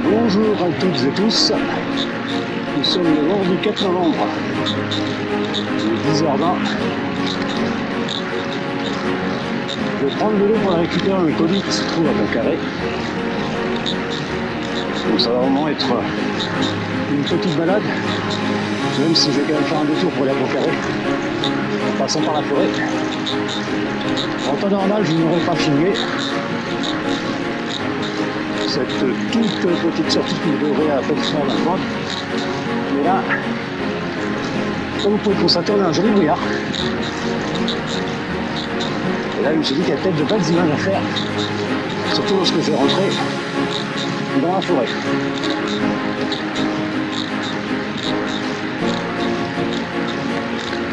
Bonjour à toutes et tous, nous sommes le vendredi 4 novembre, il est 10h20. Je vais prendre le vélo pour récupérer un colis qui se trouve à Pont-Carré. Donc ça va vraiment être une petite balade, même si je vais quand même faire un détour pour aller à Pont-Carré, en passant par la forêt. En temps normal, je n'aurais pas filmé cette toute petite sortie qui devrait à peine faire la pointe. Mais là, comme vous pouvez le constater, on a un joli brouillard. Et là, je me suis dit qu'il y a peut-être de belles images à faire, surtout lorsque je vais rentrer dans la forêt.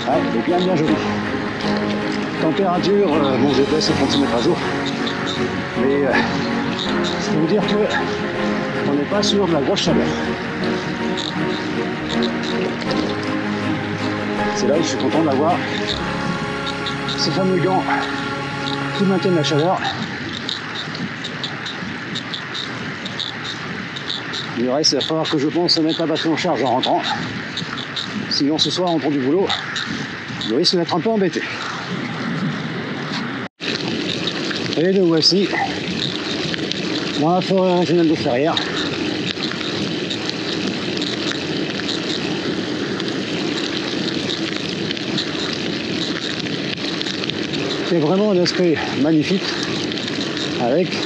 Ah, il est bien joli. Température, mon GPS est continué à jour. Mais c'est pour vous dire qu'on n'est pas sur de la grosse chaleur. C'est là où je suis content d'avoir ces fameux gants qui maintiennent la chaleur. Il reste, il va falloir que je pense à mettre la batterie en charge en rentrant. Sinon ce soir, en rentrant du boulot, je risque d'être un peu embêté. Et le voici dans la forêt régionale de Ferrières. C'est vraiment un aspect magnifique avec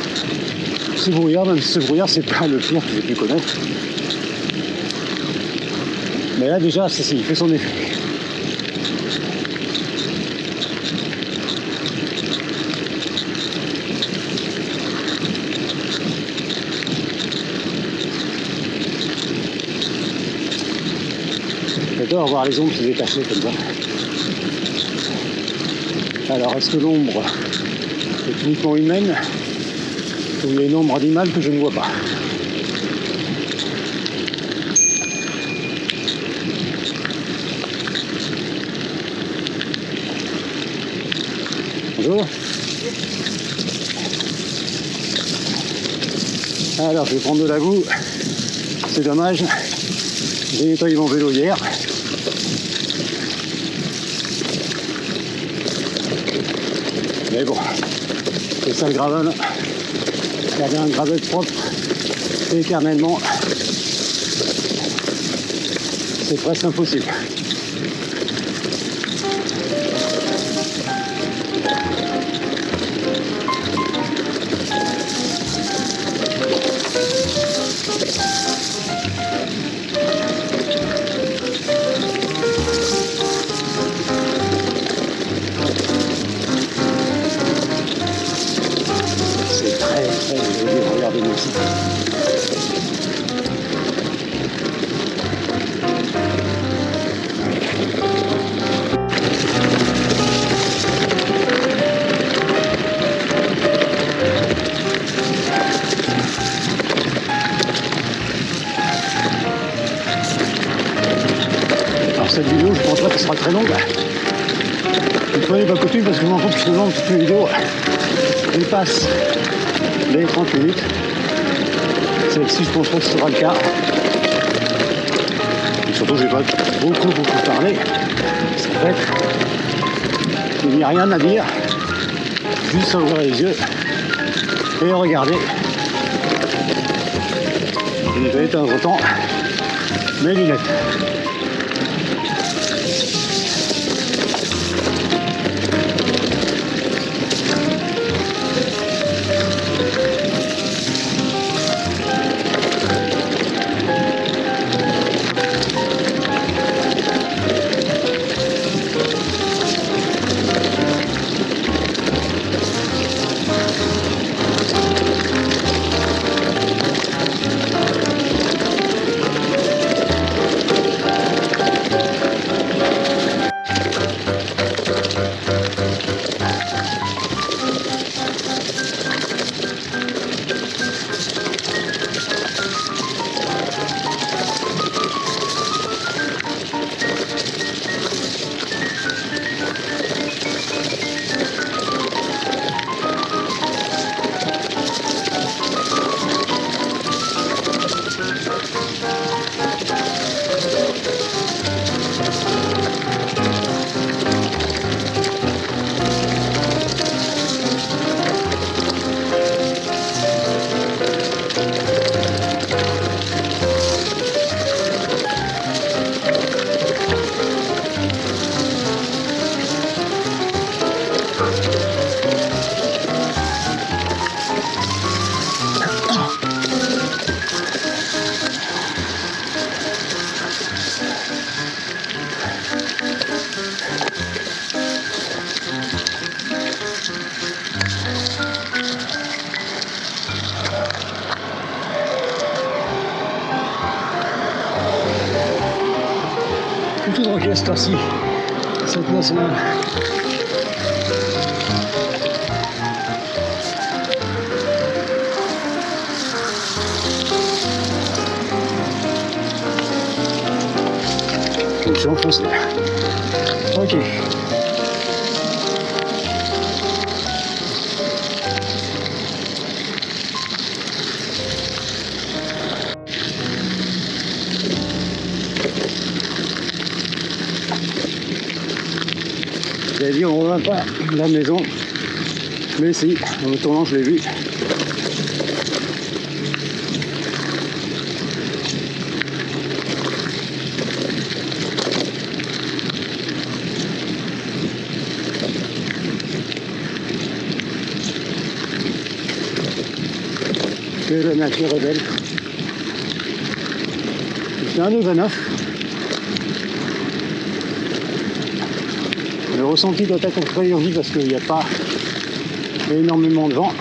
ce brouillard, même si ce brouillard c'est pas le pire que j'ai pu connaître. Mais là déjà, il fait son effet. J'adore voir les ombres se détacher comme ça. Alors, est-ce que l'ombre est uniquement humaine ou il y a une ombre animale que je ne vois pas? Bonjour. Alors, je vais prendre de la boue. C'est dommage. J'ai nettoyé mon vélo hier. Mais bon, c'est ça le gravel. Garder un gravel propre, éternellement, c'est presque impossible. Regardez-moi ça. Alors cette vidéo, je pense pas qu'elle sera très longue. Ne prenez pas coutume parce que je me rends compte que finalement toutes mes vidéos dépassent les 30 minutes. Celle-ci, je pense pas que ce sera le cas. Et surtout, je vais pas beaucoup parler. Ça fait il n'y a rien à dire. Juste à ouvrir les yeux et regarder. Et je vais de temps en temps mes lunettes. du tout drogué à cette heure-ci, cette nationale. Je suis enfoncé. Ok. J'allais dire on ne revient pas de la maison, mais si, en me tournant je l'ai vu. Que la nature est belle. C'est un Ivanov. Le ressenti doit être très énergie parce qu'il n'y a pas énormément de vent.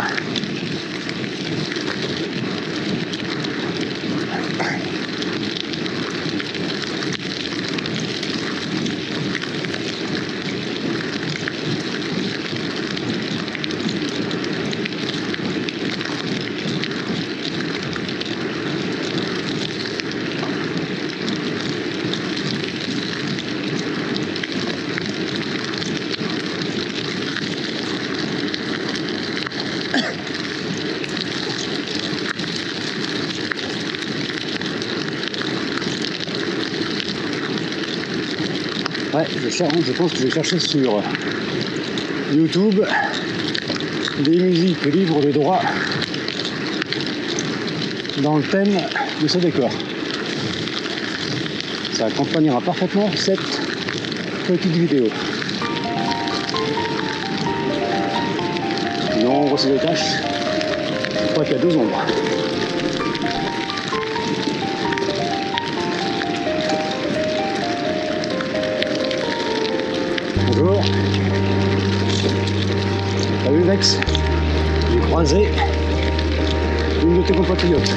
Ouais, je pense que je vais chercher sur YouTube des musiques libres de droit dans le thème de ce décor. Ça accompagnera parfaitement cette petite vidéo. L'ombre se détache. Je crois qu'il y a deux ombres. Bonjour. Salut Vex. J'ai croisé une de tes compatriotes.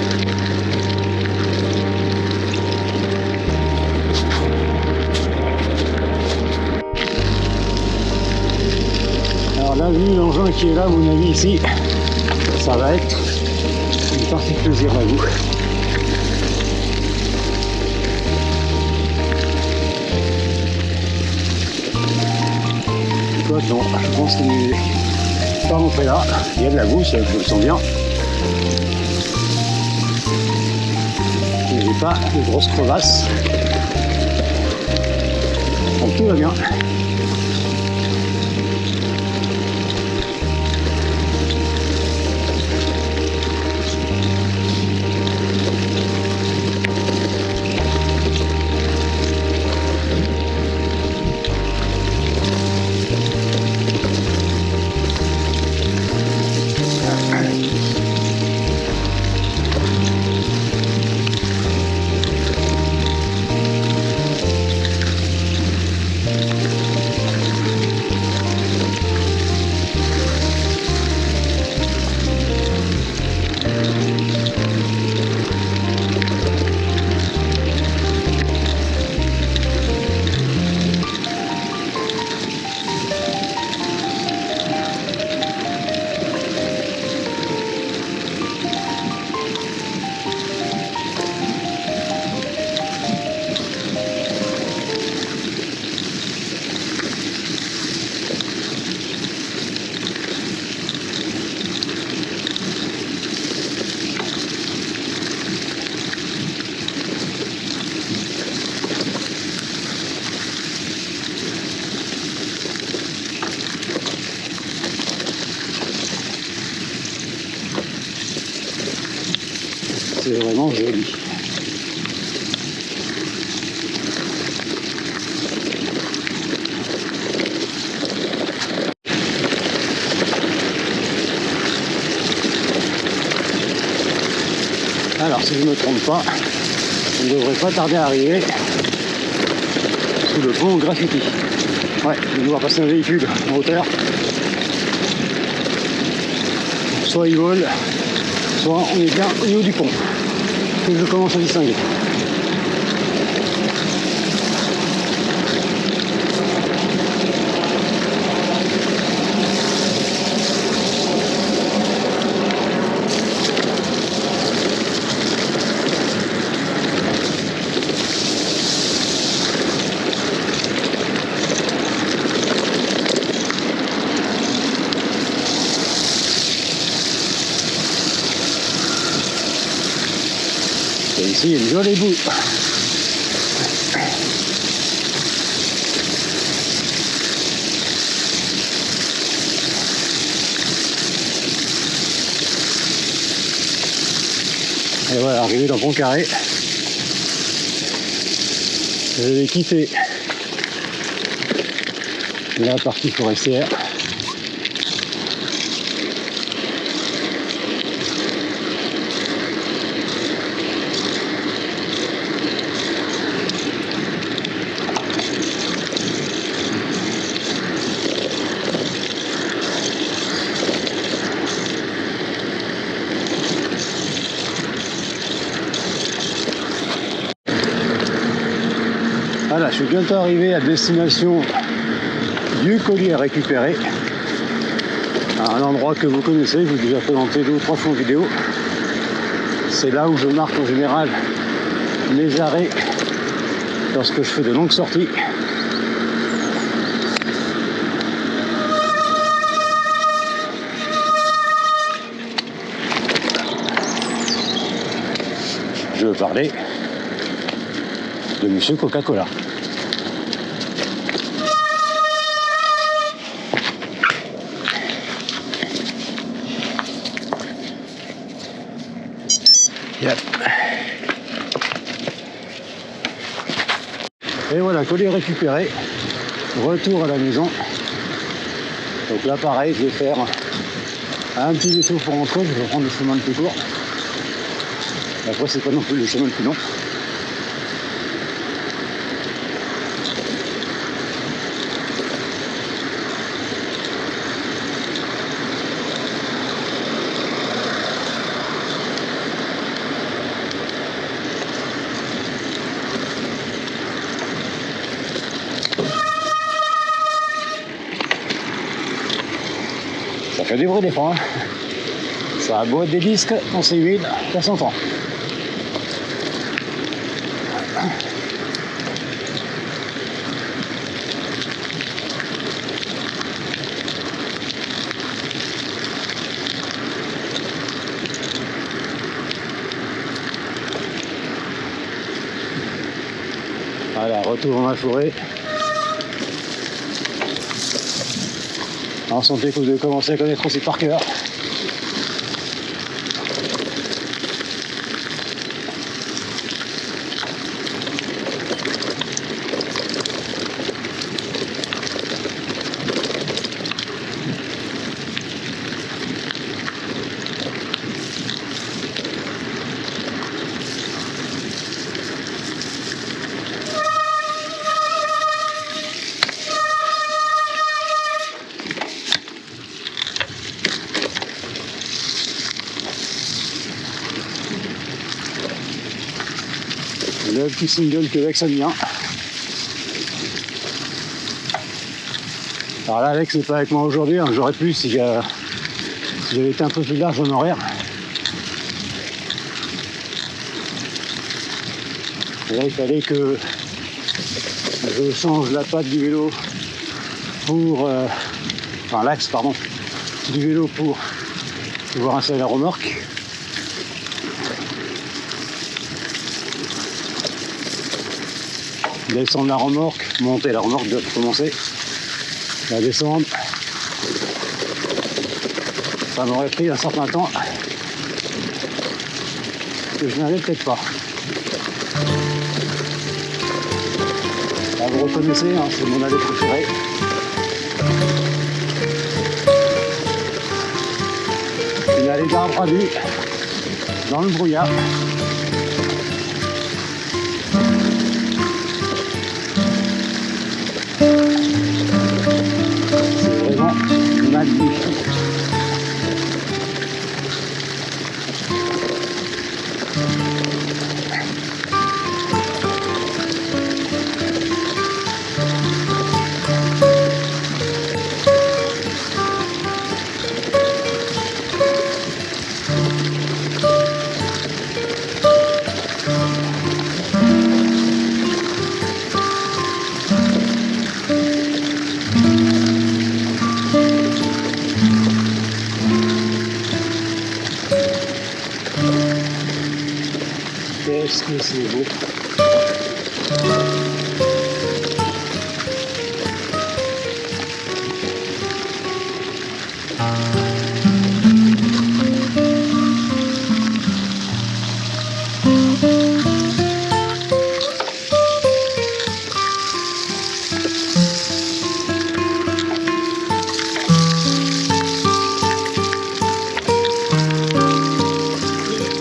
Alors là, vu l'engin qui est là, à mon avis, ici, ça va être une partie de plaisir à vous. Non, je pense qu'il n'est pas rentré là. Il y a de la boue, je le sens bien. J'ai pas de grosses crevasses. Donc tout va bien. C'est vraiment joli. Alors si je ne me trompe pas, on ne devrait pas tarder à arriver sous le pont Graffiti. Ouais, on va devoir passer un véhicule en hauteur. Soit il vole, soit on est bien au niveau du pont. Que je commence à distinguer. Et ici, il y a une jolie boue. Et voilà, arrivé dans Pont-Carré, je vais quitter la partie forestière. Voilà, je suis bientôt arrivé à destination du collier récupéré, à un endroit que vous connaissez, je vous ai déjà présenté 2 ou 3 fois en vidéo. C'est là où je marque en général mes arrêts lorsque je fais de longues sorties. Je veux parler de Monsieur Coca-Cola. Yep. Et voilà, collier récupéré, retour à la maison. Donc là pareil, je vais faire un petit détour pour rentrer, je vais prendre le chemin le plus court. Après c'est pas non plus le chemin le plus long. Ça fait du bruit des fois, hein. Ça a beau être des disques, on s'est humide, ça s'entend. Voilà, retour dans la forêt. En santé que vous devez commencer à connaître aussi par cœur. Le petit single que Alex a mis. Alors là, Alex n'est pas avec moi aujourd'hui, hein. J'aurais pu si j'avais été un peu plus large en horaire. Et là, il fallait que je change la patte du vélo pour... enfin, l'axe, pardon, du vélo pour pouvoir installer la remorque. Descendre la remorque, monter la remorque, doit commencer, la descendre. Ça m'aurait pris un certain temps que je n'avais peut-être pas. Là, vous reconnaissez, hein, c'est mon allée préférée. Une allée d'arbres à vue, dans le brouillard. Magnifique. Qu'est-ce que c'est beau.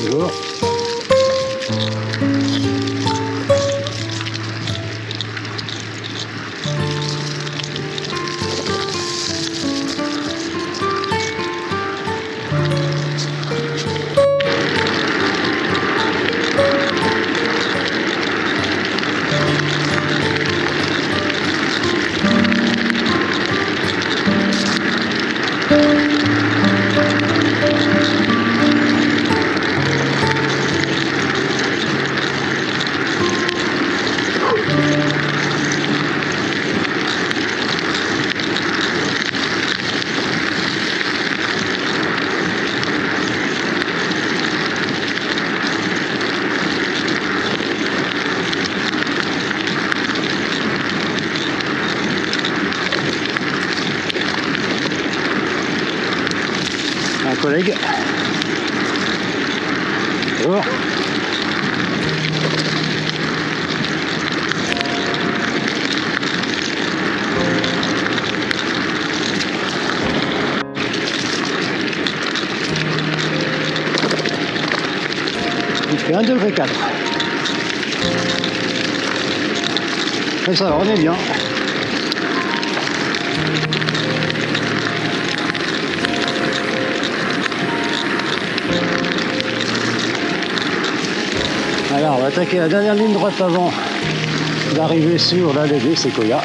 Bonjour. Un collègue. Bonjour. Il fait 1,4 degré. Mais ça va, on est bien. Alors, on va attaquer la dernière ligne droite avant d'arriver sur l'allée des séquoias.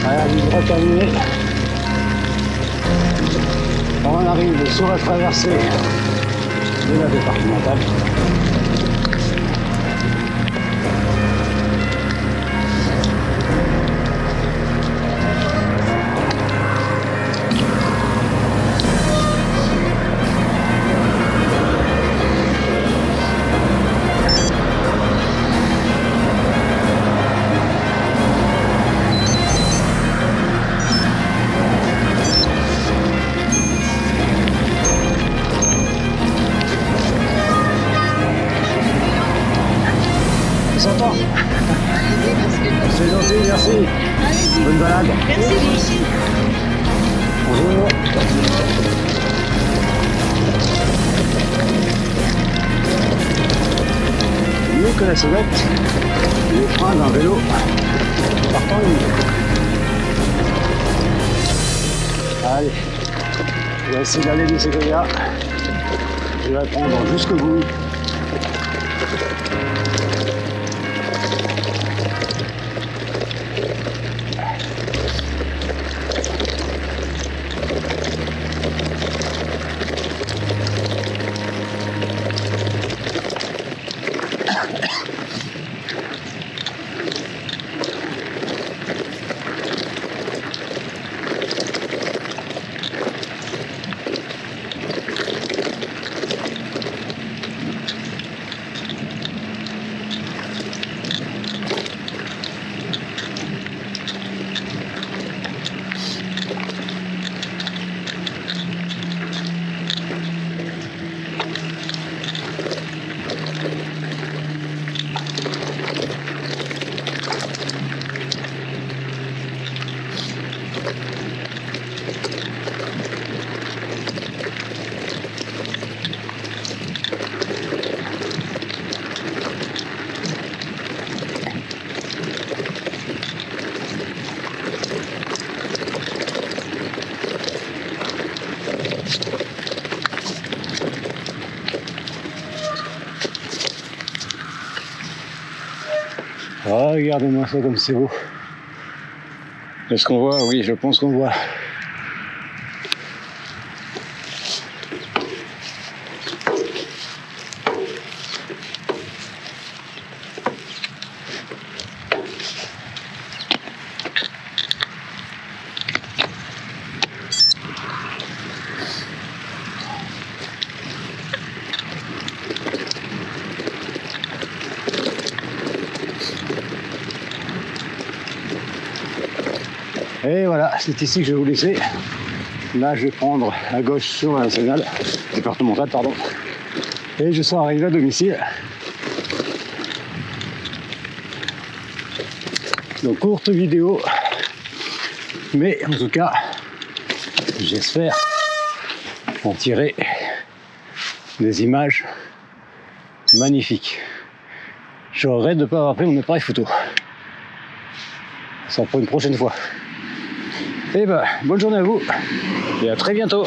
Voilà, ligne droite terminée. On arrive sur la traversée de la départementale. S'entend. C'est gentil, merci. Bonne balade. Merci, vous aussi. Bonjour. Mieux que la sonnette, le frein d'un vélo partant une. Allez, je vais essayer d'aller de séquoias. Je vais prendre jusqu'au bout. Oh, regardez-moi ça comme c'est beau. Est-ce qu'on voit? Oui, je pense qu'on voit. Et voilà, c'est ici que je vais vous laisser. Là, je vais prendre à gauche sur la nationale, départementale, pardon. Et je serai arrivé à domicile. Donc, courte vidéo. Mais en tout cas, j'espère en tirer des images magnifiques. Je regrette de ne pas avoir pris mon appareil photo. Ça pour une prochaine fois. Et ben, bonne journée à vous et à très bientôt.